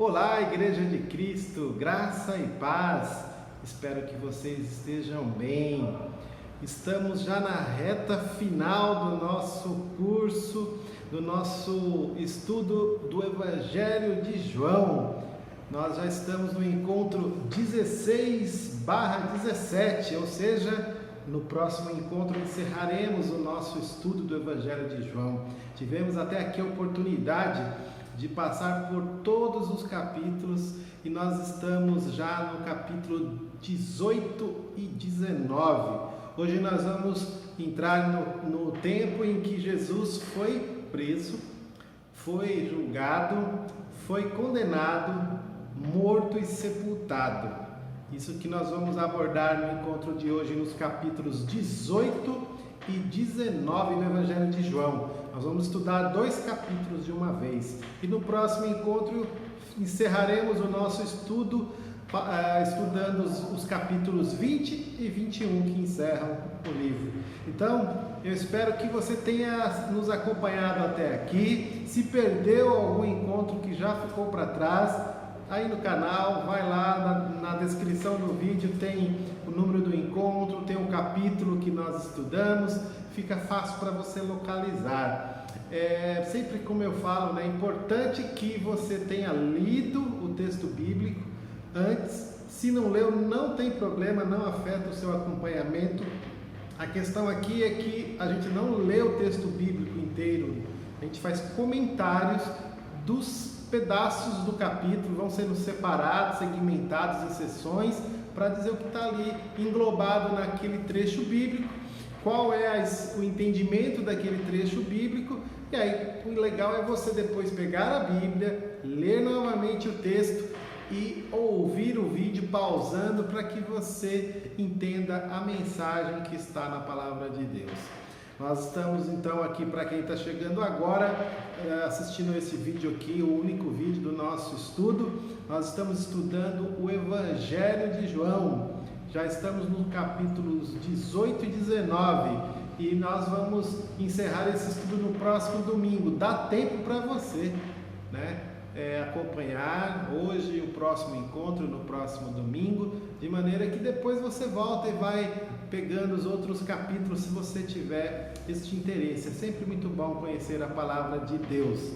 Olá, Igreja de Cristo, graça e paz. Espero que vocês estejam bem. Estamos já na reta final do nosso curso, do nosso estudo do Evangelho de João. Nós já estamos no encontro 16/17, ou seja, no próximo encontro encerraremos o nosso estudo do Evangelho de João. Tivemos até aqui a oportunidade de passar por todos os capítulos e nós estamos já no capítulo 18 e 19. Hoje nós vamos entrar no tempo em que Jesus foi preso, foi julgado, foi condenado, morto e sepultado. Isso que nós vamos abordar no encontro de hoje nos capítulos 18 e 19 no Evangelho de João. Nós vamos estudar 2 capítulos de uma vez. E no próximo encontro encerraremos o nosso estudo estudando os capítulos 20 e 21 que encerram o livro. Então, eu espero que você tenha nos acompanhado até aqui. Se perdeu algum encontro que já ficou para trás, aí no canal, vai lá na descrição do vídeo, tem o número do encontro, tem o capítulo que nós estudamos, fica fácil para você localizar. Sempre como eu falo, é importante que você tenha lido o texto bíblico antes. Se não leu, não tem problema, não afeta o seu acompanhamento. A questão aqui é que a gente não lê o texto bíblico inteiro, a gente faz comentários dos pedaços do capítulo, vão sendo separados, segmentados em seções, para dizer o que está ali englobado naquele trecho bíblico, qual é o entendimento daquele trecho bíblico. E aí o legal é você depois pegar a Bíblia, ler novamente o texto e ouvir o vídeo pausando para que você entenda a mensagem que está na palavra de Deus. Nós estamos então aqui, para quem está chegando agora, assistindo esse vídeo aqui, o único vídeo do nosso estudo. Nós estamos estudando o Evangelho de João. Já estamos nos capítulos 18 e 19 e nós vamos encerrar esse estudo no próximo domingo. Dá tempo para você, acompanhar hoje o próximo encontro, no próximo domingo, de maneira que depois você volta e vai pegando os outros capítulos se você tiver este interesse. É sempre muito bom conhecer a palavra de Deus.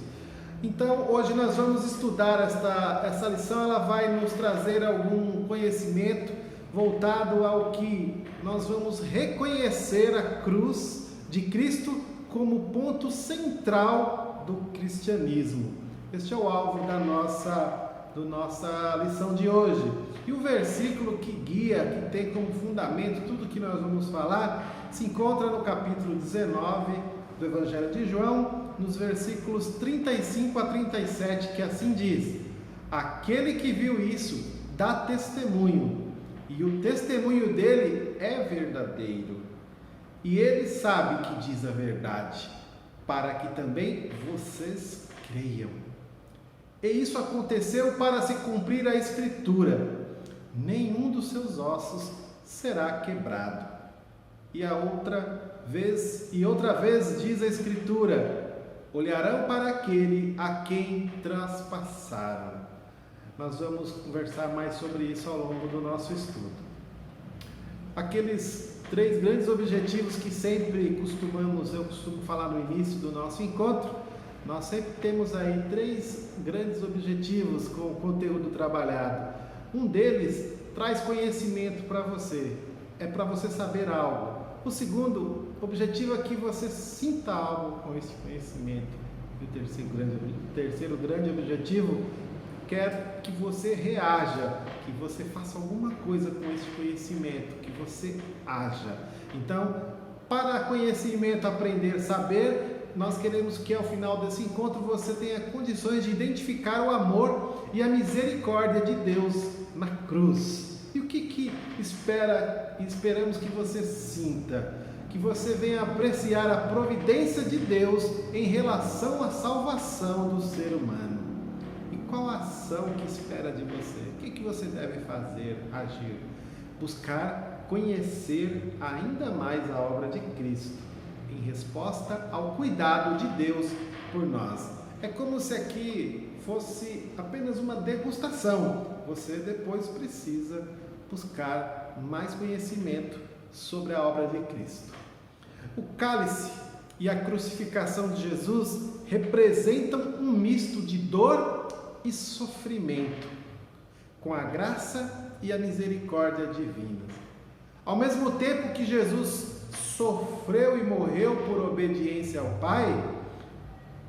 Então hoje nós vamos estudar essa lição. Ela vai nos trazer algum conhecimento voltado ao que nós vamos reconhecer a cruz de Cristo como ponto central do cristianismo. Este é o alvo da nossa lição de hoje. E o versículo que guia, que tem como fundamento tudo que nós vamos falar, se encontra no capítulo 19 do Evangelho de João, nos versículos 35 a 37, que assim diz: aquele que viu isso dá testemunho, e o testemunho dele é verdadeiro, e ele sabe que diz a verdade, para que também vocês creiam. E isso aconteceu para se cumprir a Escritura: nenhum dos seus ossos será quebrado. E outra vez diz a Escritura: olharão para aquele a quem traspassaram. Nós vamos conversar mais sobre isso ao longo do nosso estudo. Aqueles 3 grandes objetivos que eu costumo falar no início do nosso encontro. Nós sempre temos aí 3 grandes objetivos com o conteúdo trabalhado. Um deles traz conhecimento para você, é para você saber algo. O segundo objetivo é que você sinta algo com esse conhecimento. E o terceiro grande objetivo quer que você reaja, que você faça alguma coisa com esse conhecimento, que você haja. Então, para conhecimento, aprender, saber, nós queremos que ao final desse encontro você tenha condições de identificar o amor e a misericórdia de Deus na cruz. E o que esperamos que você sinta? Que você venha apreciar a providência de Deus em relação à salvação do ser humano. E qual a ação que espera de você? O que você deve fazer, agir? Buscar conhecer ainda mais a obra de Cristo, em resposta ao cuidado de Deus por nós. É como se aqui fosse apenas uma degustação. Você depois precisa buscar mais conhecimento sobre a obra de Cristo. O cálice e a crucificação de Jesus representam um misto de dor e sofrimento, com a graça e a misericórdia divinas. Ao mesmo tempo que Jesus sofreu e morreu por obediência ao Pai,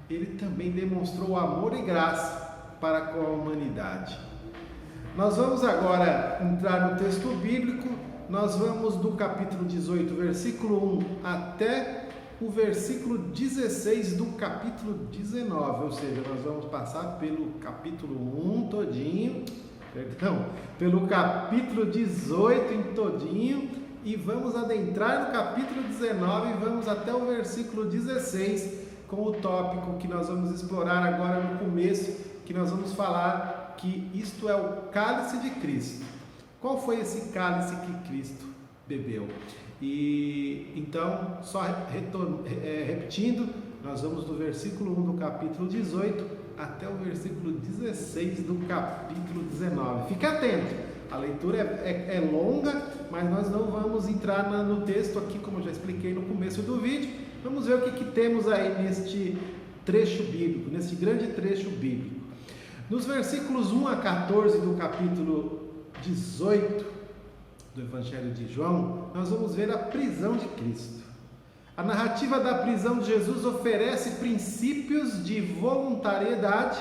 ele também demonstrou amor e graça para com a humanidade. Nós vamos agora entrar no texto bíblico. Nós vamos do capítulo 18, versículo 1 até o versículo 16 do capítulo 19, ou seja, nós vamos passar pelo capítulo 1 todinho, pelo capítulo 18 em todinho, e vamos adentrar no capítulo 19 e vamos até o versículo 16, com o tópico que nós vamos explorar agora no começo, que nós vamos falar que isto é o cálice de Cristo. Qual foi esse cálice que Cristo bebeu? E então, só repetindo, nós vamos do versículo 1 do capítulo 18 até o versículo 16 do capítulo 19. Fique atento, a leitura é longa, mas nós não vamos entrar no texto aqui, como eu já expliquei no começo do vídeo. Vamos ver o que temos aí neste trecho bíblico, neste grande trecho bíblico. Nos versículos 1 a 14 do capítulo 18 do Evangelho de João, nós vamos ver a prisão de Cristo. A narrativa da prisão de Jesus oferece princípios de voluntariedade,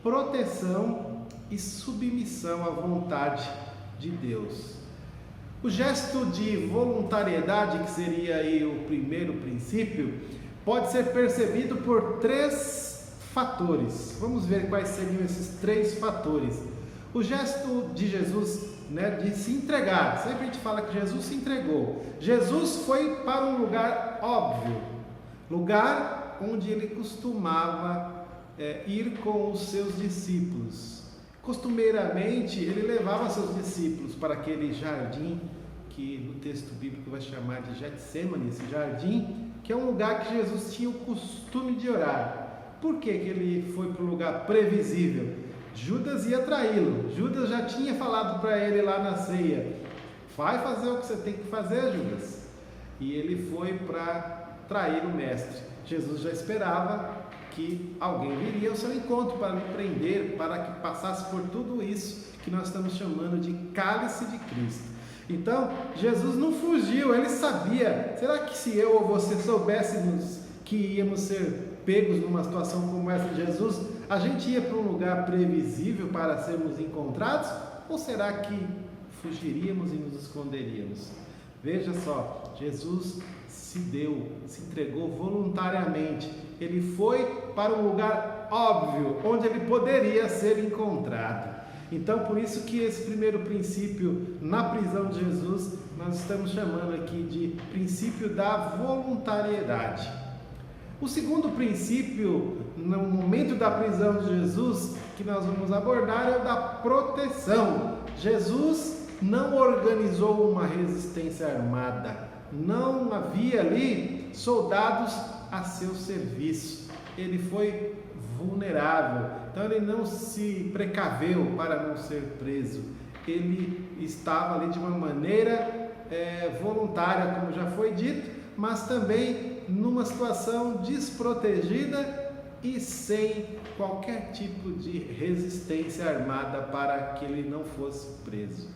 proteção e submissão à vontade de Deus. O gesto de voluntariedade, que seria aí o primeiro princípio, pode ser percebido por 3 fatores. Vamos ver quais seriam esses 3 fatores. O gesto de Jesus, de se entregar. Sempre a gente fala que Jesus se entregou. Jesus foi para um lugar óbvio, lugar onde ele costumava ir com os seus discípulos. Costumeiramente, ele levava seus discípulos para aquele jardim, que no texto bíblico vai chamar de Getsêmani, esse jardim, que é um lugar que Jesus tinha o costume de orar. Por que ele foi para um lugar previsível? Judas ia traí-lo. Judas já tinha falado para ele lá na ceia: vai fazer o que você tem que fazer, Judas. E ele foi para trair o mestre. Jesus já esperava que alguém viria ao seu encontro para lhe prender, para que passasse por tudo isso que nós estamos chamando de cálice de Cristo. Então, Jesus não fugiu, ele sabia. Será que se eu ou você soubéssemos que íamos ser pegos numa situação como essa de Jesus, a gente ia para um lugar previsível para sermos encontrados? Ou será que fugiríamos e nos esconderíamos? Veja só, Jesus se entregou voluntariamente. Ele foi para um lugar óbvio, onde ele poderia ser encontrado. Então, por isso que esse primeiro princípio na prisão de Jesus, nós estamos chamando aqui de princípio da voluntariedade. O segundo princípio, no momento da prisão de Jesus, que nós vamos abordar, é o da proteção. Jesus não organizou uma resistência armada. Não havia ali soldados a seu serviço. Ele foi vulnerável, então ele não se precaveu para não ser preso. Ele estava ali de uma maneira voluntária, como já foi dito, mas também numa situação desprotegida e sem qualquer tipo de resistência armada para que ele não fosse preso.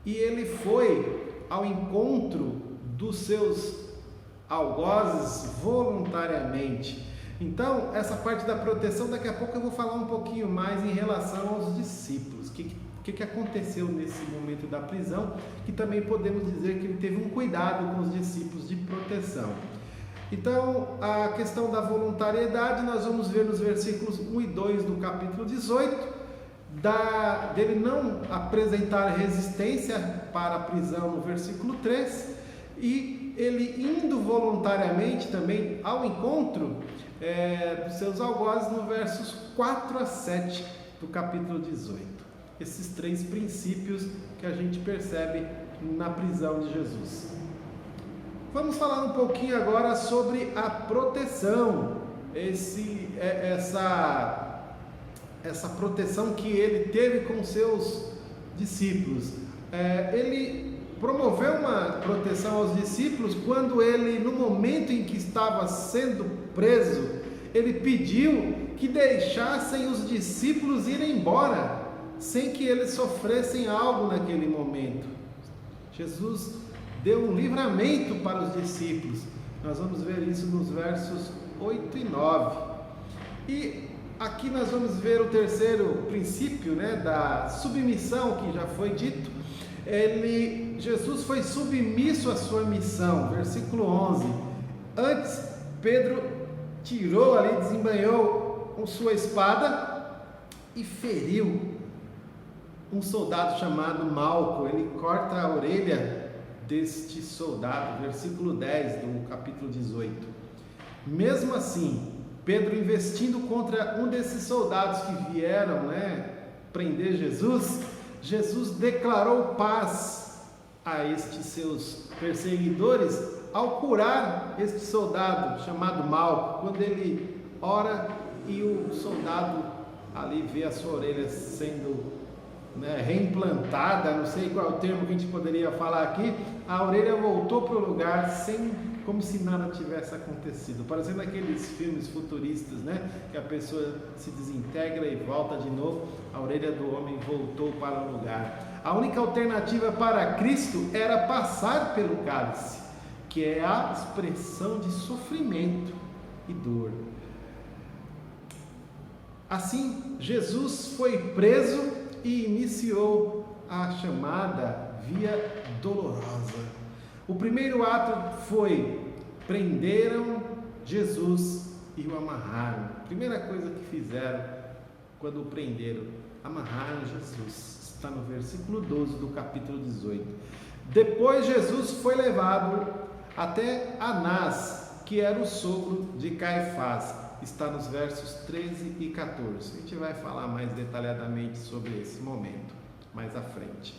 E ele foi ao encontro dos seus algozes voluntariamente. Então, essa parte da proteção, daqui a pouco eu vou falar um pouquinho mais em relação aos discípulos. O que aconteceu nesse momento da prisão, que também podemos dizer que ele teve um cuidado com os discípulos de proteção. Então, a questão da voluntariedade, nós vamos ver nos versículos 1 e 2 do capítulo 18, dele não apresentar resistência para a prisão no versículo 3, e ele indo voluntariamente também ao encontro dos seus algozes no versos 4 a 7 do capítulo 18. Esses 3 princípios que a gente percebe na prisão de Jesus. Vamos falar um pouquinho agora sobre a proteção, essa proteção que ele teve com seus discípulos. Ele promoveu uma proteção aos discípulos quando ele, no momento em que estava sendo preso, ele pediu que deixassem os discípulos ir embora, sem que eles sofressem algo naquele momento. Jesus deu um livramento para os discípulos. Nós vamos ver isso nos versos 8 e 9. E aqui nós vamos ver o terceiro princípio, da submissão, que já foi dito. Jesus foi submisso à sua missão. Versículo 11. Antes, Pedro tirou ali, desembanhou com sua espada e feriu um soldado chamado Malco. Ele corta a orelha deste soldado. Versículo 10 do capítulo 18. Mesmo assim, Pedro, investindo contra um desses soldados que vieram prender Jesus, Jesus declarou paz a estes seus perseguidores ao curar este soldado chamado Malco. Quando ele ora e o soldado ali vê a sua orelha sendo reimplantada, não sei qual é o termo que a gente poderia falar aqui, a orelha voltou para o lugar como se nada tivesse acontecido, parecendo aqueles filmes futuristas, que a pessoa se desintegra e volta de novo. A orelha do homem voltou para o lugar. A única alternativa para Cristo era passar pelo cálice, que é a expressão de sofrimento e dor. Assim, Jesus foi preso e iniciou a chamada Via Dolorosa. O primeiro ato foi: prenderam Jesus e o amarraram. A primeira coisa que fizeram quando o prenderam, amarraram Jesus. Está no versículo 12 do capítulo 18. Depois Jesus foi levado até Anás, que era o sogro de Caifás. Está nos versos 13 e 14. A gente vai falar mais detalhadamente sobre esse momento mais à frente.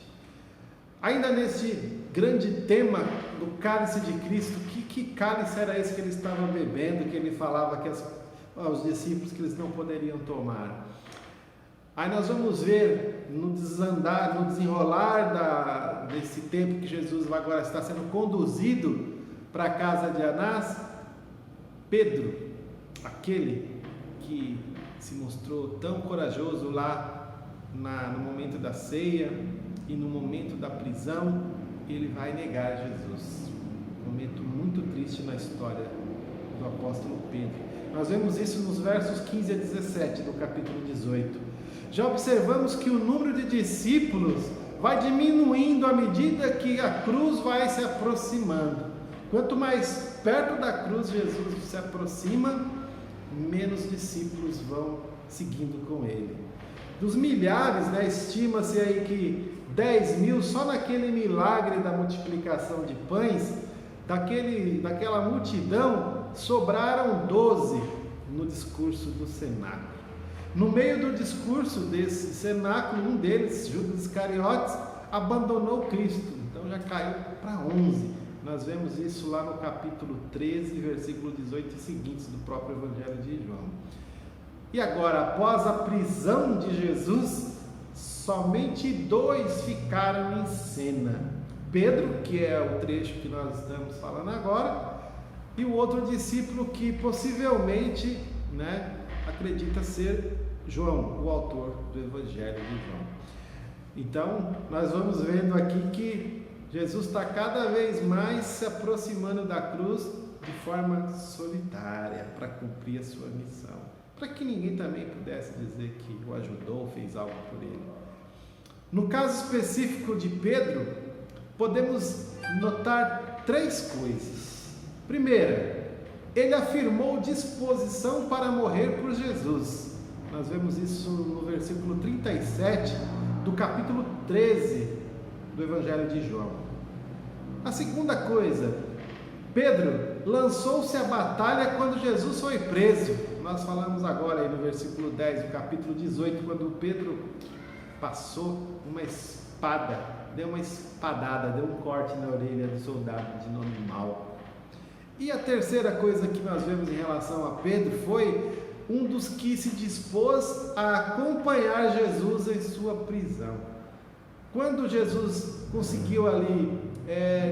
Ainda nesse grande tema do cálice de Cristo, que cálice era esse que ele estava bebendo, que ele falava aos discípulos que eles não poderiam tomar? Aí nós vamos ver no desenrolar desse tempo que Jesus agora está sendo conduzido para a casa de Anás, Pedro, aquele que se mostrou tão corajoso lá no momento da ceia e no momento da prisão, ele vai negar Jesus. Um momento muito triste na história do apóstolo Pedro. Nós vemos isso nos versos 15 a 17 do capítulo 18. Já observamos que o número de discípulos vai diminuindo à medida que a cruz vai se aproximando. Quanto mais perto da cruz Jesus se aproxima, menos discípulos vão seguindo com ele. Dos milhares, estima-se aí que 10.000, só naquele milagre da multiplicação de pães, daquela multidão, sobraram 12 no discurso do cenáculo. No meio do discurso desse cenáculo, um deles, Judas Iscariotes, abandonou Cristo, então já caiu para 11. Nós vemos isso lá no capítulo 13, versículo 18 e seguintes do próprio Evangelho de João. E agora, após a prisão de Jesus, somente 2 ficaram em cena. Pedro, que é o trecho que nós estamos falando agora, e o outro discípulo que possivelmente acredita ser João, o autor do Evangelho de João. Então, nós vamos vendo aqui que Jesus está cada vez mais se aproximando da cruz de forma solitária para cumprir a sua missão, para que ninguém também pudesse dizer que o ajudou, fez algo por ele. No caso específico de Pedro, podemos notar 3 coisas. Primeira, ele afirmou disposição para morrer por Jesus. Nós vemos isso no versículo 37 do capítulo 13 do Evangelho de João. A segunda coisa, Pedro lançou-se à batalha quando Jesus foi preso. Nós falamos agora aí no versículo 10 do capítulo 18, quando Pedro passou uma espada, deu uma espadada, deu um corte na orelha do soldado de nome Malco. E a terceira coisa que nós vemos em relação a Pedro foi um dos que se dispôs a acompanhar Jesus em sua prisão. Quando Jesus conseguiu ali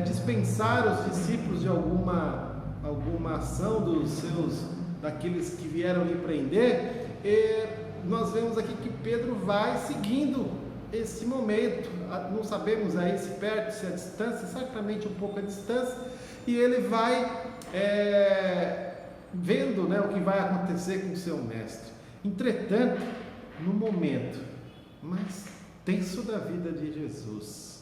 dispensar os discípulos de alguma ação daqueles que vieram lhe prender, nós vemos aqui que Pedro vai seguindo esse momento. Não sabemos aí se perto, se a distância, certamente um pouco a distância, e ele vai vendo, o que vai acontecer com o seu mestre. Entretanto, no momento mais tenso da vida de Jesus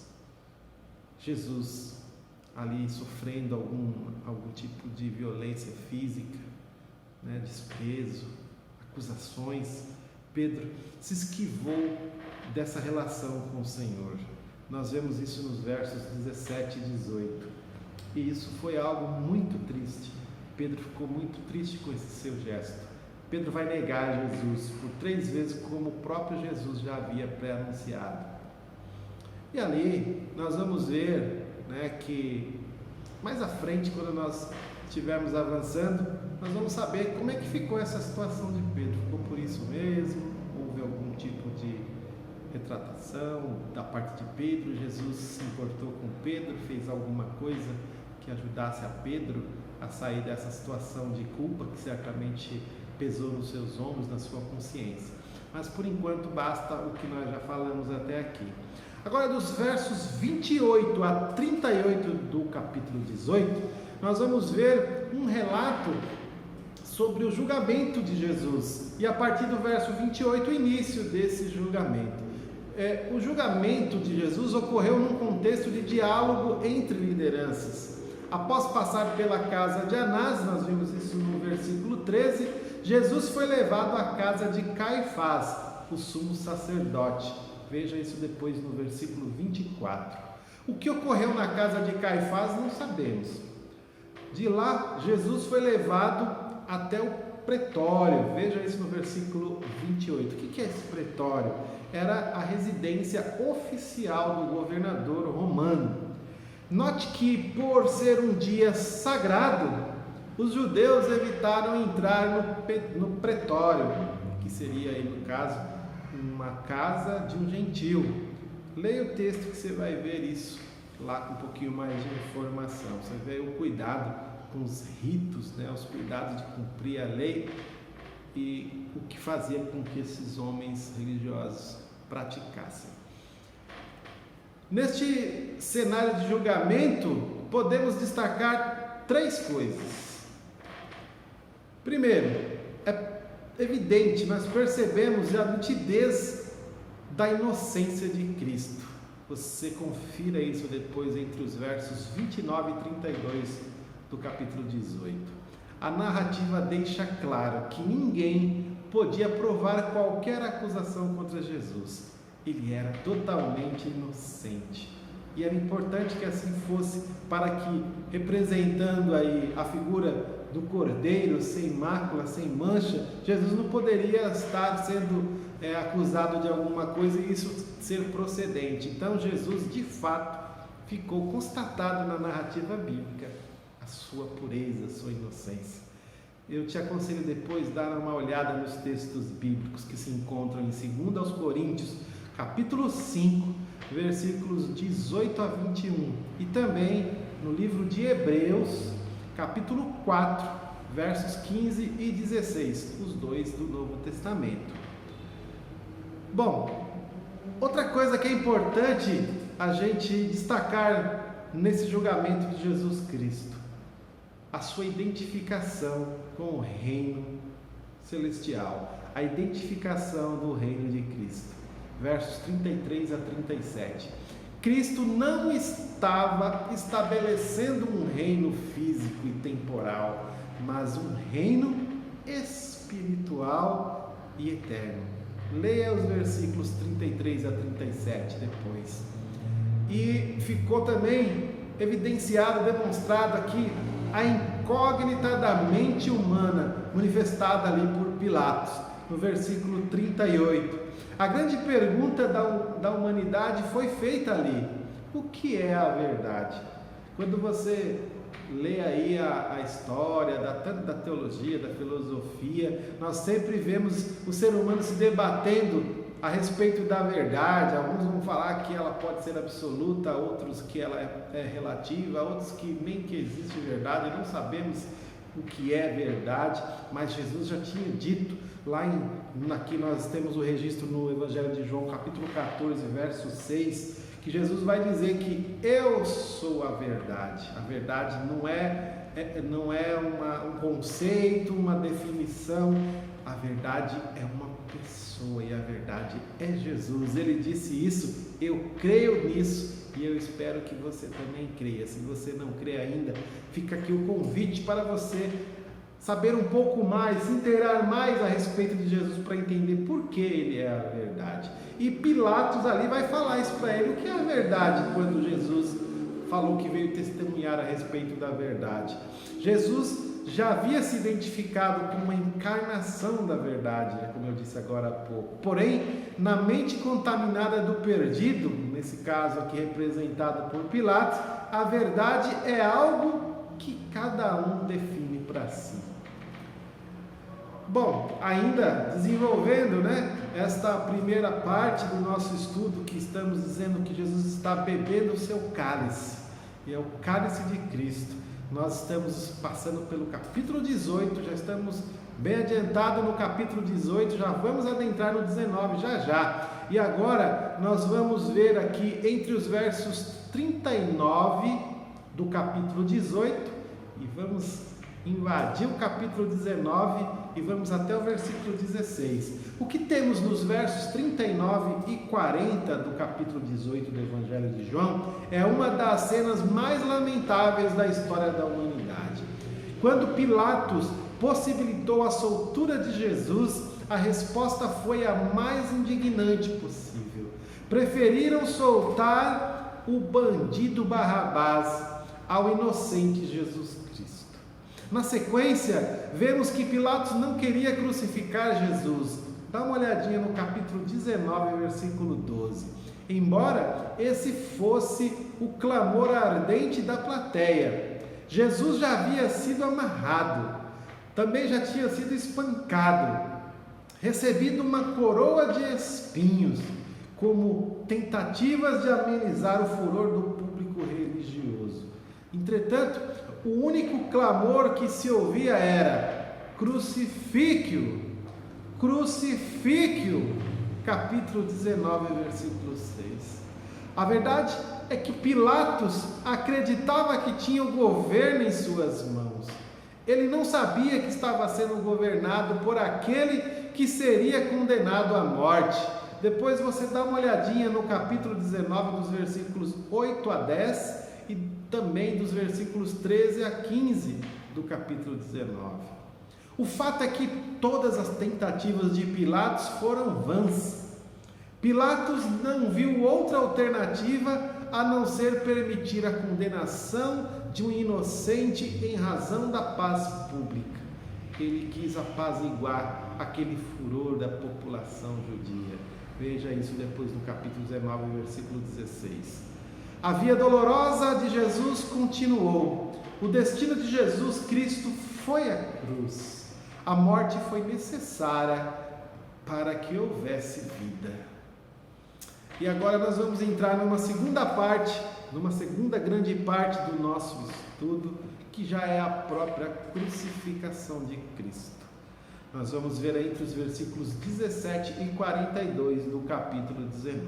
ali sofrendo algum tipo de violência física, desprezo, acusações, Pedro se esquivou dessa relação com o Senhor. Nós vemos isso nos versos 17 e 18, e isso foi algo muito triste. Pedro ficou muito triste com esse seu gesto. Pedro vai negar Jesus por 3 vezes, como o próprio Jesus já havia pré-anunciado. E ali nós vamos ver que mais à frente, quando nós estivermos avançando, nós vamos saber como é que ficou essa situação de Pedro. Ficou por isso mesmo? Houve algum tipo de retratação da parte de Pedro? Jesus se importou com Pedro, fez alguma coisa que ajudasse a Pedro a sair dessa situação de culpa que certamente pesou nos seus ombros, na sua consciência. Mas por enquanto basta o que nós já falamos até aqui. Agora, dos versos 28 a 38 do capítulo 18, nós vamos ver um relato sobre o julgamento de Jesus. E a partir do verso 28, o início desse julgamento. O julgamento de Jesus ocorreu num contexto de diálogo entre lideranças. Após passar pela casa de Anás, nós vimos isso no versículo 13, Jesus foi levado à casa de Caifás, o sumo sacerdote. Veja isso depois no versículo 24. O que ocorreu na casa de Caifás não sabemos. De lá, Jesus foi levado até o pretório. Veja isso no versículo 28. O que é esse pretório? Era a residência oficial do governador romano. Note que, por ser um dia sagrado, os judeus evitaram entrar no pretório, que seria aí, no caso, uma casa de um gentil. Leia o texto que você vai ver isso lá com um pouquinho mais de informação. Você vê o cuidado com os ritos, os cuidados de cumprir a lei e o que fazia com que esses homens religiosos praticassem. Neste cenário de julgamento, podemos destacar 3 coisas. Primeiro, é evidente, nós percebemos a nitidez da inocência de Cristo. Você confira isso depois entre os versos 29 e 32 do capítulo 18. A narrativa deixa claro que ninguém podia provar qualquer acusação contra Jesus. Ele era totalmente inocente. E era importante que assim fosse, para que, representando aí a figura do Cordeiro, sem mácula, sem mancha, Jesus não poderia estar sendo acusado de alguma coisa e isso ser procedente. Então Jesus, de fato, ficou constatado na narrativa bíblica a sua pureza, a sua inocência. Eu te aconselho depois dar uma olhada nos textos bíblicos que se encontram em 2 aos Coríntios, capítulo 5, versículos 18 a 21, e também no livro de Hebreus, capítulo 4, versos 15 e 16, os 2 do Novo Testamento. Bom, outra coisa que é importante a gente destacar nesse julgamento de Jesus Cristo, a sua identificação com o reino celestial, a identificação do reino de Cristo. Versos 33 a 37. Cristo não estava estabelecendo um reino físico e temporal, mas um reino espiritual e eterno. Leia os versículos 33 a 37 depois. E ficou também evidenciado, demonstrado aqui, a incógnita da mente humana, manifestada ali por Pilatos, no versículo 38. A grande pergunta da humanidade foi feita ali: o que é a verdade? Quando você lê aí a história, tanto da teologia, da filosofia, nós sempre vemos o ser humano se debatendo a respeito da verdade. Alguns vão falar que ela pode ser absoluta, outros que ela é relativa, outros que nem que existe verdade, não sabemos o que é verdade, mas Jesus já tinha dito aqui nós temos o registro no Evangelho de João, capítulo 14, verso 6, que Jesus vai dizer que eu sou a verdade. A verdade não é um conceito, uma definição, a verdade é uma pessoa e a verdade é Jesus. Ele disse isso, eu creio nisso e eu espero que você também creia. Se você não crê ainda, fica aqui o convite para você saber um pouco mais, se inteirar mais a respeito de Jesus para entender por que ele é a verdade. E Pilatos ali vai falar isso para ele, o que é a verdade, quando Jesus falou que veio testemunhar a respeito da verdade. Jesus já havia se identificado como uma encarnação da verdade, como eu disse agora há pouco. Porém, na mente contaminada do perdido, nesse caso aqui representado por Pilatos, a verdade é algo que cada um define para si. Bom, ainda desenvolvendo, esta primeira parte do nosso estudo, que estamos dizendo que Jesus está bebendo o seu cálice, e é o cálice de Cristo. Nós estamos passando pelo capítulo 18, já estamos bem adiantados no capítulo 18, já vamos adentrar no 19 já. E agora nós vamos ver aqui entre os versos 39 do capítulo 18 e vamos invadir o capítulo 19 e vamos até o versículo 16. O que temos nos versos 39 e 40 do capítulo 18 do Evangelho de João é uma das cenas mais lamentáveis da história da humanidade. Quando Pilatos possibilitou a soltura de Jesus, a resposta foi a mais indignante possível. Preferiram soltar o bandido Barrabás ao inocente Jesus Cristo. Na sequência, vemos que Pilatos não queria crucificar Jesus. Dá uma olhadinha no capítulo 19, versículo 12. Embora esse fosse o clamor ardente da plateia, Jesus já havia sido amarrado, também já tinha sido espancado, recebido uma coroa de espinhos, como tentativas de amenizar o furor do público religioso. Entretanto, o único clamor que se ouvia era: crucifique-o, crucifique-o. Capítulo 19, versículo 6. A verdade é que Pilatos acreditava que tinha o governo em suas mãos. Ele não sabia que estava sendo governado por aquele que seria condenado à morte. Depois você dá uma olhadinha no capítulo 19, dos versículos 8 a 10 e também dos versículos 13 a 15 do capítulo 19. O fato é que todas as tentativas de Pilatos foram vãs. Pilatos não viu outra alternativa a não ser permitir a condenação de um inocente em razão da paz pública. Ele quis apaziguar aquele furor da população judia. Veja isso depois no capítulo 19, versículo 16. A via dolorosa de Jesus continuou. O destino de Jesus Cristo foi a cruz. A morte foi necessária para que houvesse vida. E agora nós vamos entrar numa segunda grande parte do nosso estudo, que já é a própria crucificação de Cristo. Nós vamos ver aí entre os versículos 17 e 42 do capítulo 19.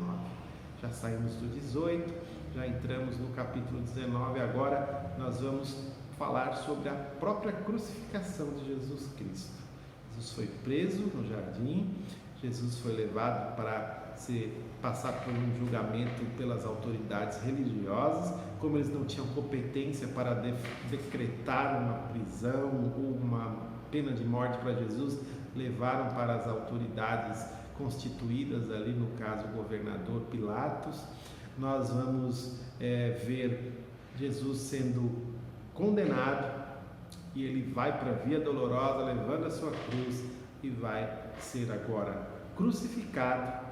Já saímos do 18, já entramos no capítulo 19, agora nós vamos falar sobre a própria crucificação de Jesus Cristo. Jesus foi preso no jardim, Jesus foi levado para passar por um julgamento pelas autoridades religiosas. Como eles não tinham competência para decretar uma prisão ou uma pena de morte para Jesus, levaram para as autoridades constituídas ali, no caso o governador Pilatos. Nós vamos ver Jesus sendo condenado e ele vai para a via dolorosa, levando a sua cruz e vai ser agora crucificado,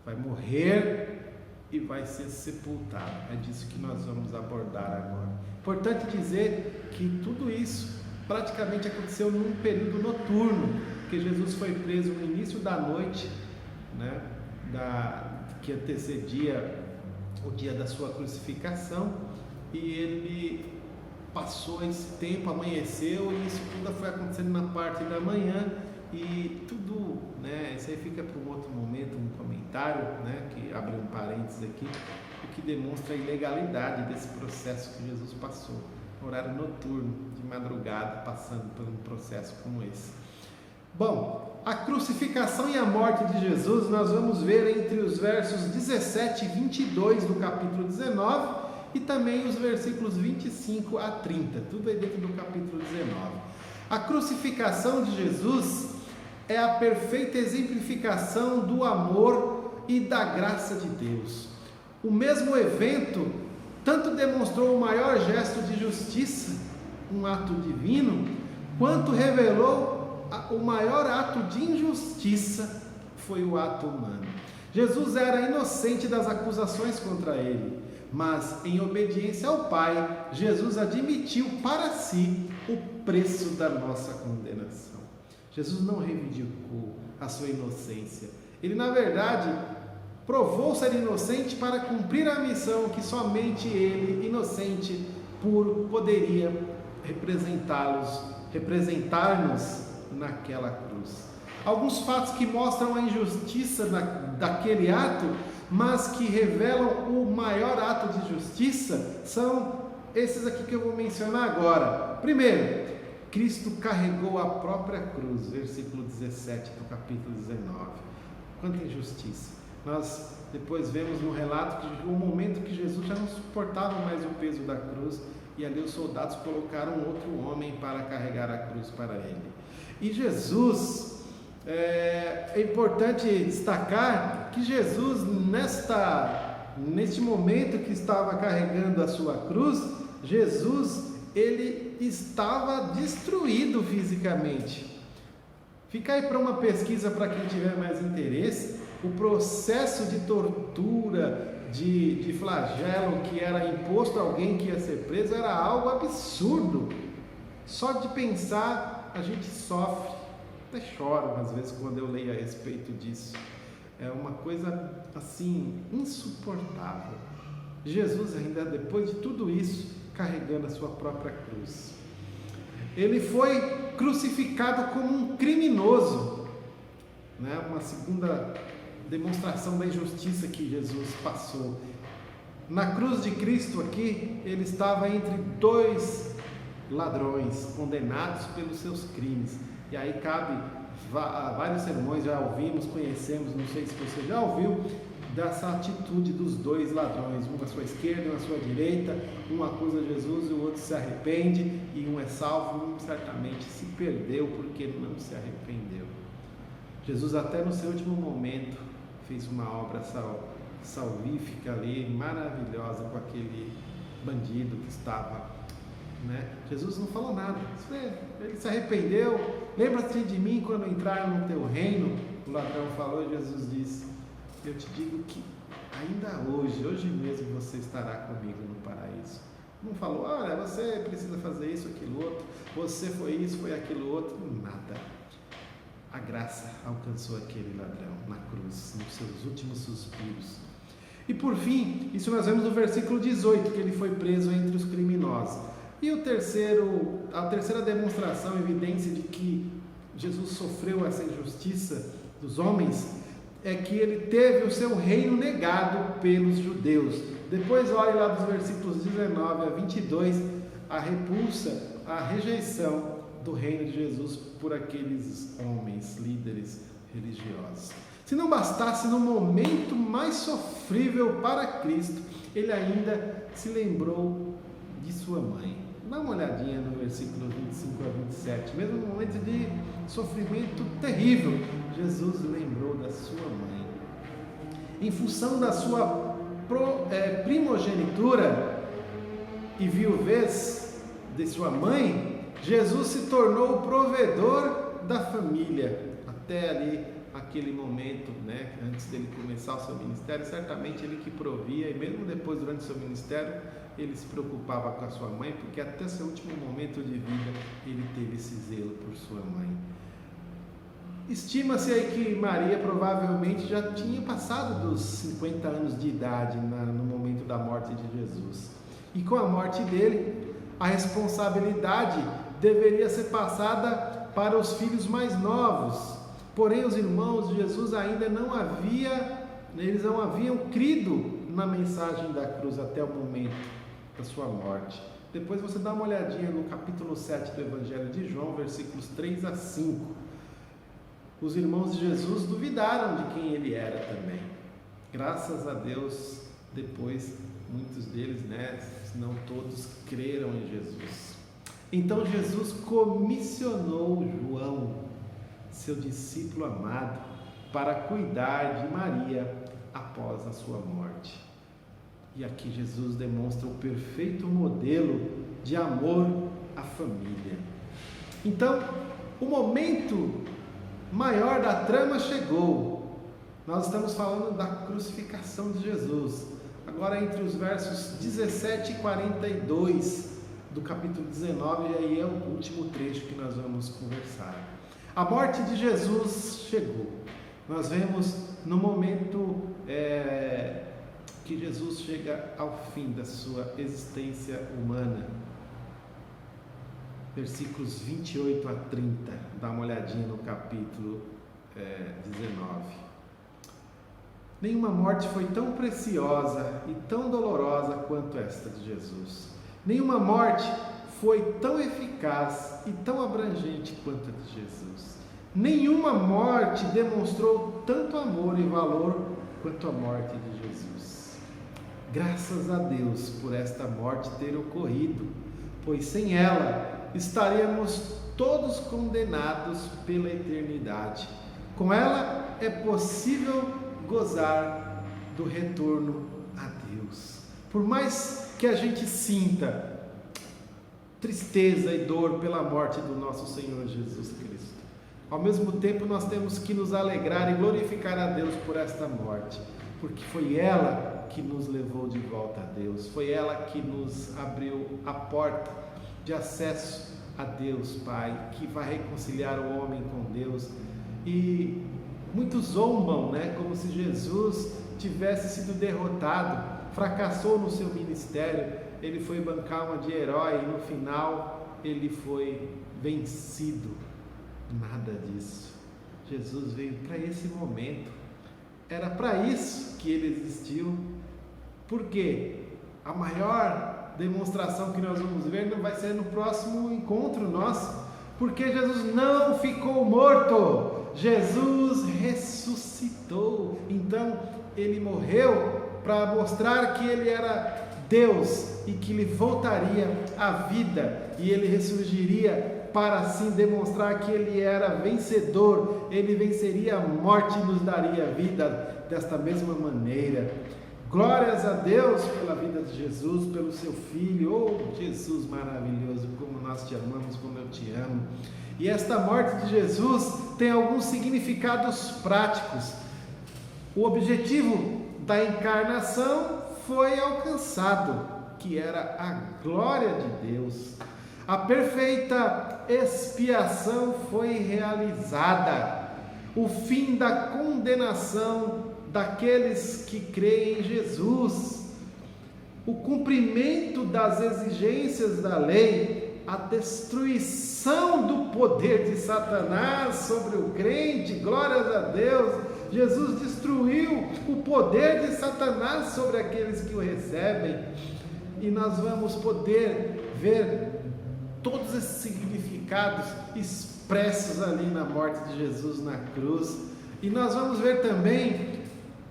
vai morrer e vai ser sepultado. É disso que nós vamos abordar agora. Importante dizer que tudo isso praticamente aconteceu num período noturno, porque Jesus foi preso no início da noite, né, que antecedia o dia da sua crucificação, e ele passou esse tempo, amanheceu, e isso tudo foi acontecendo na parte da manhã, e tudo, né, isso aí fica para um outro momento, um comentário, né, que abre um parênteses aqui, o que demonstra a ilegalidade desse processo que Jesus passou, horário noturno, de madrugada, passando por um processo como esse. Bom, a crucificação e a morte de Jesus nós vamos ver entre os versos 17 e 22 do capítulo 19 e também os versículos 25 a 30, tudo aí dentro do capítulo 19. A crucificação de Jesus é a perfeita exemplificação do amor e da graça de Deus. O mesmo evento tanto demonstrou o maior gesto de justiça, um ato divino, quanto revelou o maior ato de injustiça, foi o ato humano. Jesus era inocente das acusações contra ele, mas em obediência ao Pai, Jesus admitiu para si o preço da nossa condenação. Jesus não reivindicou a sua inocência. Ele, na verdade, provou ser inocente para cumprir a missão que somente ele, inocente, puro, poderia representar-nos naquela cruz. Alguns fatos que mostram a injustiça daquele ato, mas que revelam o maior ato de justiça, são esses aqui que eu vou mencionar agora. Primeiro, Cristo carregou a própria cruz, versículo 17 do capítulo 19. Quanta injustiça! Nós depois vemos no relato que o momento que Jesus já não suportava mais o peso da cruz, e ali os soldados colocaram outro homem para carregar a cruz para ele. E Jesus, é importante destacar que Jesus, neste momento que estava carregando a sua cruz, Jesus, ele estava destruído fisicamente. Fica aí para uma pesquisa para quem tiver mais interesse. O processo de tortura, de flagelo que era imposto a alguém que ia ser preso era algo absurdo. Só de pensar a gente sofre, até choro às vezes quando eu leio a respeito disso. É uma coisa assim insuportável. Jesus ainda depois de tudo isso carregando a sua própria cruz. Ele foi crucificado como um criminoso, né? Uma segunda demonstração da injustiça que Jesus passou. Na cruz de Cristo aqui, ele estava entre dois ladrões condenados pelos seus crimes. E aí cabe vários sermões, já ouvimos, conhecemos, não sei se você já ouviu, dessa atitude dos dois ladrões, um à sua esquerda e um à sua direita, um acusa Jesus e o outro se arrepende, e um é salvo, um certamente se perdeu porque não se arrependeu. Jesus até no seu último momento fez uma obra salvífica ali, maravilhosa com aquele bandido que estava, né? Jesus não falou nada, ele se arrependeu. Lembra-te de mim quando entrar no teu reino, o ladrão falou, e Jesus disse, eu te digo que ainda hoje mesmo você estará comigo no paraíso. Não falou, olha, você precisa fazer isso, aquilo outro, você foi isso, foi aquilo outro, nada. A graça alcançou aquele ladrão na cruz, nos seus últimos suspiros. E por fim, isso nós vemos no versículo 18, que ele foi preso entre os criminosos. E a terceira demonstração, evidência de que Jesus sofreu essa injustiça dos homens, é que ele teve o seu reino negado pelos judeus. Depois olhe lá dos versículos 19 a 22, a repulsa, a rejeição do reino de Jesus por aqueles homens, líderes religiosos. Se não bastasse, no momento mais sofrível para Cristo, ele ainda se lembrou de sua mãe. Dá uma olhadinha no versículo 25 a 27, mesmo no momento de sofrimento terrível, Jesus lembrou da sua mãe. Em função da sua primogenitura e viuvez de sua mãe, Jesus se tornou o provedor da família, até ali aquele momento, né, antes dele começar o seu ministério, certamente ele que provia, e mesmo depois, durante o seu ministério, ele se preocupava com a sua mãe, porque até seu último momento de vida ele teve esse zelo por sua mãe. Estima-se aí que Maria provavelmente já tinha passado dos 50 anos de idade no momento da morte de Jesus. E com a morte dele, a responsabilidade deveria ser passada para os filhos mais novos. Porém, os irmãos de Jesus ainda não haviam crido na mensagem da cruz até o momento da sua morte. Depois você dá uma olhadinha no capítulo 7 do Evangelho de João, versículos 3 a 5. Os irmãos de Jesus duvidaram de quem ele era também. Graças a Deus, depois muitos deles, se não todos, creram em Jesus. Então Jesus comissionou João, seu discípulo amado, para cuidar de Maria após a sua morte. E aqui Jesus demonstra o perfeito modelo de amor à família. Então, o momento maior da trama chegou. Nós estamos falando da crucificação de Jesus. Agora, entre os versos 17 e 42 do capítulo 19, e aí é o último trecho que nós vamos conversar. A morte de Jesus chegou. Nós vemos no momento que Jesus chega ao fim da sua existência humana. Versículos 28 a 30. Dá uma olhadinha no capítulo 19. Nenhuma morte foi tão preciosa e tão dolorosa quanto esta de Jesus. Nenhuma morte foi tão eficaz e tão abrangente quanto a de Jesus. Nenhuma morte demonstrou tanto amor e valor quanto a morte de Jesus. Graças a Deus por esta morte ter ocorrido, pois sem ela estaríamos todos condenados pela eternidade. Com ela é possível gozar do retorno a Deus. Por mais que a gente sinta tristeza e dor pela morte do nosso Senhor Jesus Cristo, ao mesmo tempo nós temos que nos alegrar e glorificar a Deus por esta morte, porque foi ela que nos levou de volta a Deus, foi ela que nos abriu a porta de acesso a Deus Pai, que vai reconciliar o homem com Deus. E muitos zombam, como se Jesus tivesse sido derrotado, fracassou no seu ministério, ele foi bancar uma de herói e no final ele foi vencido. Nada disso. Jesus veio para esse momento. Era para isso que ele existiu. Porque a maior demonstração que nós vamos ver não vai ser no próximo encontro nosso, porque Jesus não ficou morto, Jesus ressuscitou. Então ele morreu para mostrar que ele era Deus e que ele voltaria à vida, e ele ressurgiria para assim demonstrar que ele era vencedor. Ele venceria a morte e nos daria vida desta mesma maneira. Glórias a Deus pela vida de Jesus, pelo seu Filho. Oh, Jesus maravilhoso, como nós te amamos, como eu te amo. E esta morte de Jesus tem alguns significados práticos. O objetivo da encarnação foi alcançado, que era a glória de Deus. A perfeita expiação foi realizada. O fim da condenação daqueles que creem em Jesus, o cumprimento das exigências da lei, a destruição do poder de Satanás sobre o crente. Glórias a Deus, Jesus destruiu o poder de Satanás sobre aqueles que o recebem, e nós vamos poder ver todos esses significados expressos ali na morte de Jesus na cruz. E nós vamos ver também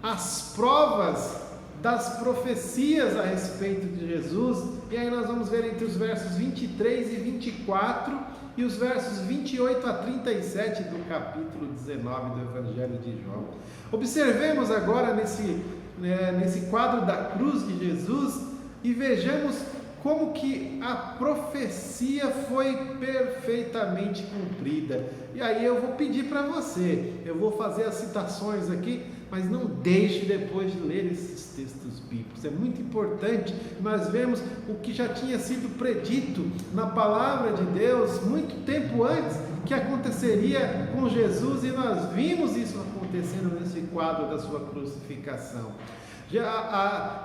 as provas das profecias a respeito de Jesus, e aí nós vamos ver entre os versos 23 e 24 e os versos 28 a 37 do capítulo 19 do Evangelho de João. Observemos agora nesse quadro da cruz de Jesus e vejamos como que a profecia foi perfeitamente cumprida. E aí eu vou pedir para você, eu vou fazer as citações aqui, mas não deixe depois de ler esses textos bíblicos. É muito importante nós vemos o que já tinha sido predito na palavra de Deus muito tempo antes que aconteceria com Jesus, e nós vimos isso acontecendo nesse quadro da sua crucificação.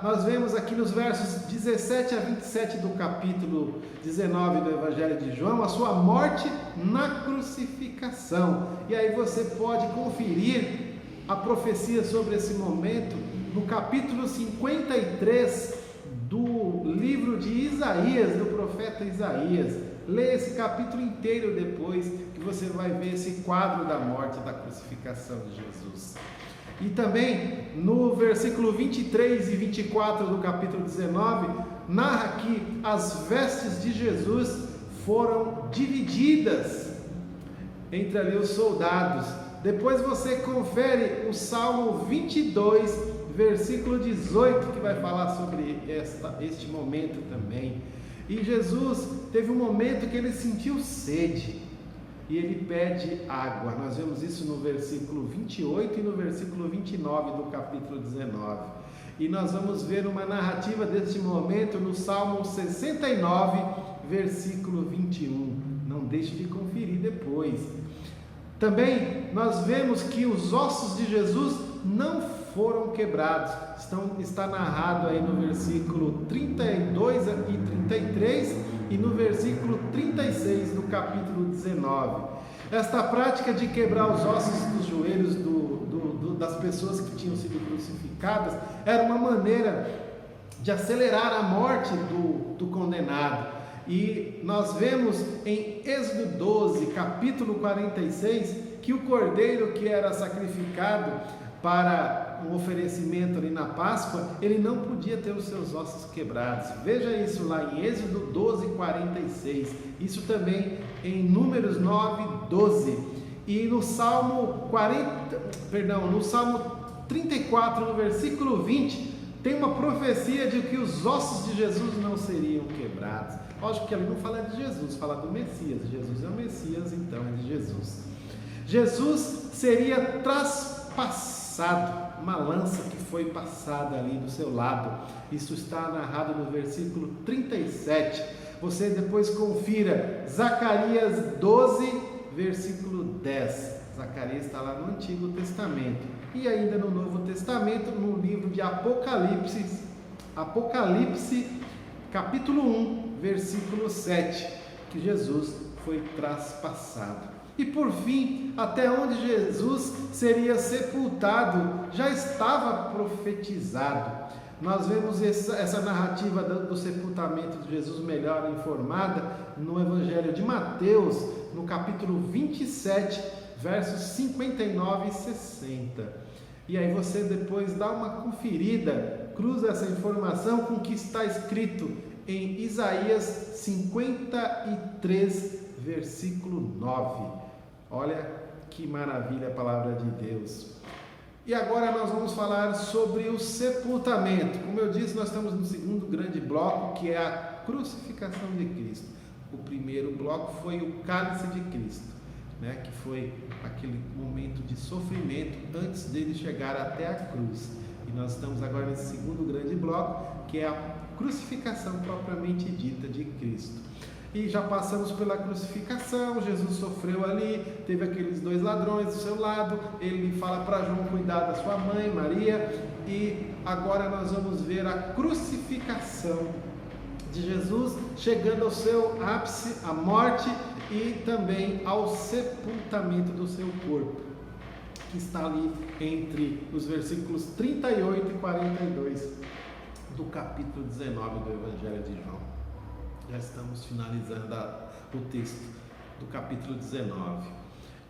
Nós vemos aqui nos versos 17 a 27 do capítulo 19 do Evangelho de João, a sua morte na crucificação. E aí você pode conferir a profecia sobre esse momento no capítulo 53 do livro de Isaías, do profeta Isaías. Leia esse capítulo inteiro depois, que você vai ver esse quadro da morte, da crucificação de Jesus. E também no versículo 23 e 24 do capítulo 19, narra que as vestes de Jesus foram divididas entre ali os soldados. Depois você confere o Salmo 22, versículo 18, que vai falar sobre este momento também. E Jesus teve um momento que ele sentiu sede e ele pede água. Nós vemos isso no versículo 28 e no versículo 29 do capítulo 19. E nós vamos ver uma narrativa deste momento no Salmo 69, versículo 21. Não deixe de conferir depois. Também nós vemos que os ossos de Jesus não foram quebrados. Está narrado aí no versículo 32 e 33 e no versículo 36 do capítulo 19. Esta prática de quebrar os ossos dos joelhos das pessoas que tinham sido crucificadas era uma maneira de acelerar a morte do condenado. E nós vemos em Êxodo 12, capítulo 46, que o cordeiro que era sacrificado para um oferecimento ali na Páscoa, ele não podia ter os seus ossos quebrados. Veja isso lá em Êxodo 12, 46. Isso também em Números 9, 12. E no Salmo 34, no versículo 20, tem uma profecia de que os ossos de Jesus não seriam quebrados. Lógico que ali não fala de Jesus, fala do Messias. Jesus é o Messias, então é de Jesus. Jesus seria traspassado, uma lança que foi passada ali do seu lado. Isso está narrado no versículo 37. Você depois confira Zacarias 12, versículo 10. Zacarias está lá no Antigo Testamento. E ainda no Novo Testamento, no livro de Apocalipse, capítulo 1, versículo 7, que Jesus foi traspassado. E por fim, até onde Jesus seria sepultado, já estava profetizado. Nós vemos essa narrativa do sepultamento de Jesus melhor informada no Evangelho de Mateus, no capítulo 27, versos 59 e 60. E aí você depois dá uma conferida, cruza essa informação com o que está escrito em Isaías 53, versículo 9. Olha que maravilha a palavra de Deus. E agora nós vamos falar sobre o sepultamento. Como eu disse, nós estamos no segundo grande bloco, que é a crucificação de Cristo. O primeiro bloco foi o cálice de Cristo, né? Que foi aquele momento de sofrimento antes dele chegar até a cruz. E nós estamos agora nesse segundo grande bloco, que é a crucificação propriamente dita de Cristo. E já passamos pela crucificação, Jesus sofreu ali, teve aqueles dois ladrões do seu lado, ele fala para João cuidar da sua mãe, Maria, e agora nós vamos ver a crucificação de Jesus, chegando ao seu ápice, a morte e também ao sepultamento do seu corpo, que está ali entre os versículos 38 e 42 do capítulo 19 do Evangelho de João. Já estamos finalizando o texto do capítulo 19.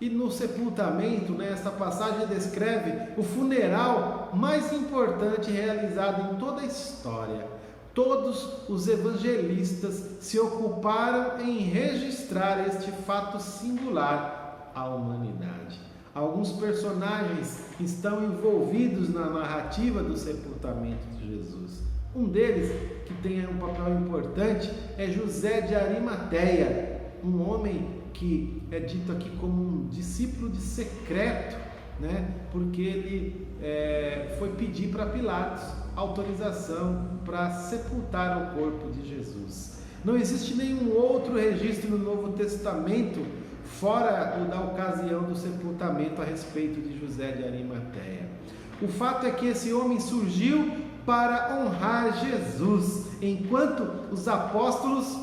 E no sepultamento, né, esta passagem descreve o funeral mais importante realizado em toda a história. Todos os evangelistas se ocuparam em registrar este fato singular à humanidade. Alguns personagens estão envolvidos na narrativa do sepultamento de Jesus. Um deles, que tem um papel importante, é José de Arimateia, um homem que é dito aqui como um discípulo de secreto, né? Porque ele foi pedir para Pilatos autorização para sepultar o corpo de Jesus. Não existe nenhum outro registro no Novo Testamento, fora o da ocasião do sepultamento, a respeito de José de Arimateia. O fato é que esse homem surgiu para honrar Jesus, enquanto os apóstolos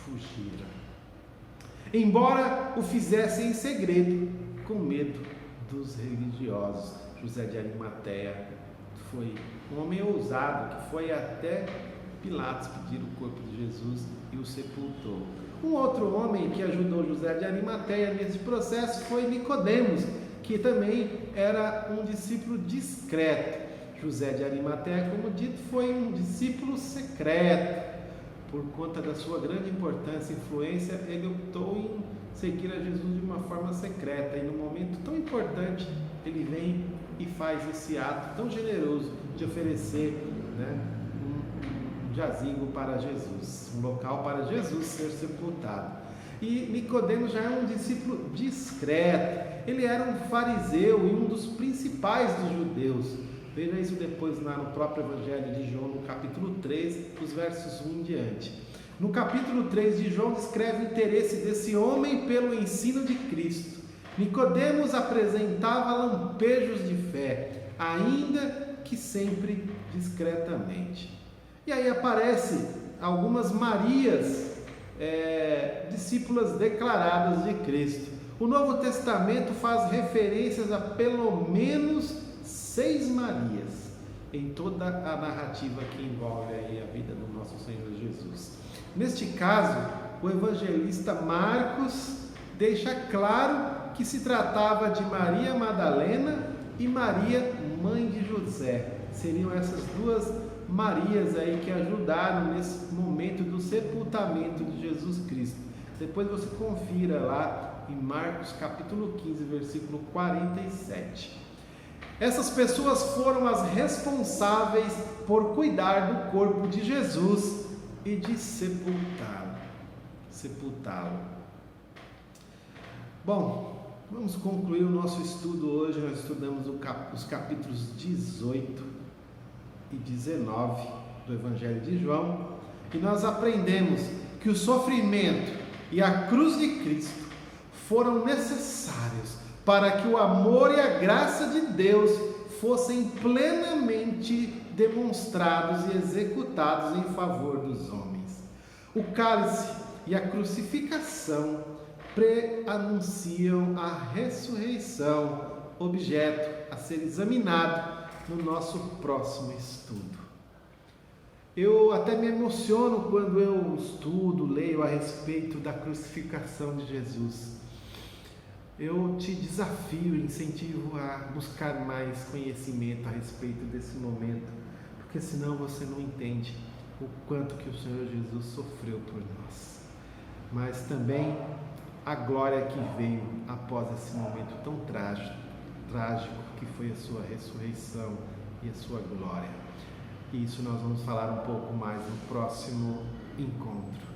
fugiram, embora o fizessem em segredo, com medo dos religiosos. José de Arimateia foi um homem ousado, que foi até Pilatos pedir o corpo de Jesus e o sepultou. Um outro homem que ajudou José de Arimateia nesse processo foi Nicodemos, que também era um discípulo discreto. José de Arimateia, como dito, foi um discípulo secreto. Por conta da sua grande importância e influência, ele optou em seguir a Jesus de uma forma secreta. E num momento tão importante, ele vem e faz esse ato tão generoso de oferecer, né, um jazigo para Jesus, um local para Jesus ser sepultado. E Nicodemos já é um discípulo discreto. Ele era um fariseu e um dos principais dos judeus. Veja isso depois lá no próprio Evangelho de João, no capítulo 3, dos versos 1 em diante. No capítulo 3 de João, descreve o interesse desse homem pelo ensino de Cristo. Nicodemos apresentava lampejos de fé, ainda que sempre discretamente. E aí aparecem algumas Marias, discípulas declaradas de Cristo. O Novo Testamento faz referências a pelo menos 6 Marias em toda a narrativa que envolve aí a vida do nosso Senhor Jesus. Neste caso, o evangelista Marcos deixa claro que se tratava de Maria Madalena e Maria, mãe de José. Seriam essas duas Marias aí que ajudaram nesse momento do sepultamento de Jesus Cristo. Depois você confira lá em Marcos capítulo 15, versículo 47. Essas pessoas foram as responsáveis por cuidar do corpo de Jesus e de sepultá-lo. Bom, vamos concluir o nosso estudo hoje. Nós estudamos os capítulos 18 e 19 do Evangelho de João, e nós aprendemos que o sofrimento e a cruz de Cristo foram necessários para que o amor e a graça de Deus fossem plenamente demonstrados e executados em favor dos homens. O cálice e a crucificação preanunciam a ressurreição, objeto a ser examinado no nosso próximo estudo. Eu até me emociono quando eu estudo, leio a respeito da crucificação de Jesus. Eu te desafio, incentivo a buscar mais conhecimento a respeito desse momento, porque senão você não entende o quanto que o Senhor Jesus sofreu por nós. Mas também a glória que veio após esse momento tão trágico que foi a sua ressurreição e a sua glória. E isso nós vamos falar um pouco mais no próximo encontro.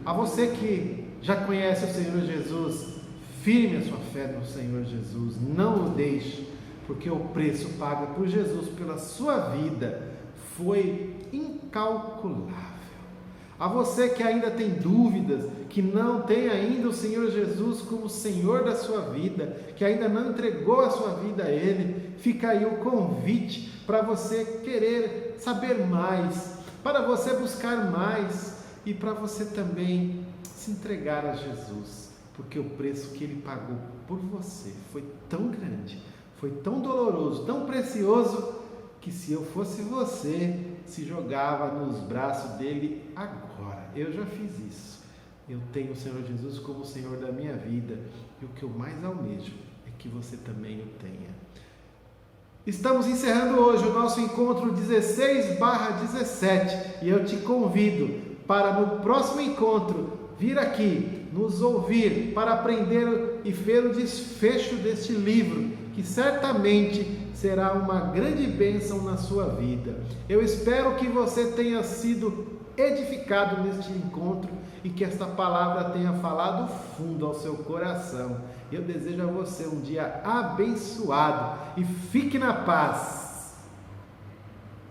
A você que já conhece o Senhor Jesus, firme a sua fé no Senhor Jesus, não o deixe, porque o preço pago por Jesus pela sua vida foi incalculável. A você que ainda tem dúvidas, que não tem ainda o Senhor Jesus como Senhor da sua vida, que ainda não entregou a sua vida a Ele, fica aí o convite para você querer saber mais, para você buscar mais e para você também se entregar a Jesus, porque o preço que Ele pagou por você foi tão grande, foi tão doloroso, tão precioso, que se eu fosse você, se jogava nos braços dele agora. Eu já fiz isso. Eu tenho o Senhor Jesus como o Senhor da minha vida, e o que eu mais almejo é que você também o tenha. Estamos encerrando hoje o nosso encontro 16/17, e eu te convido para no próximo encontro vir aqui, nos ouvir, para aprender e ver o desfecho deste livro, que certamente será uma grande bênção na sua vida. Eu espero que você tenha sido edificado neste encontro e que esta palavra tenha falado fundo ao seu coração. Eu desejo a você um dia abençoado e fique na paz.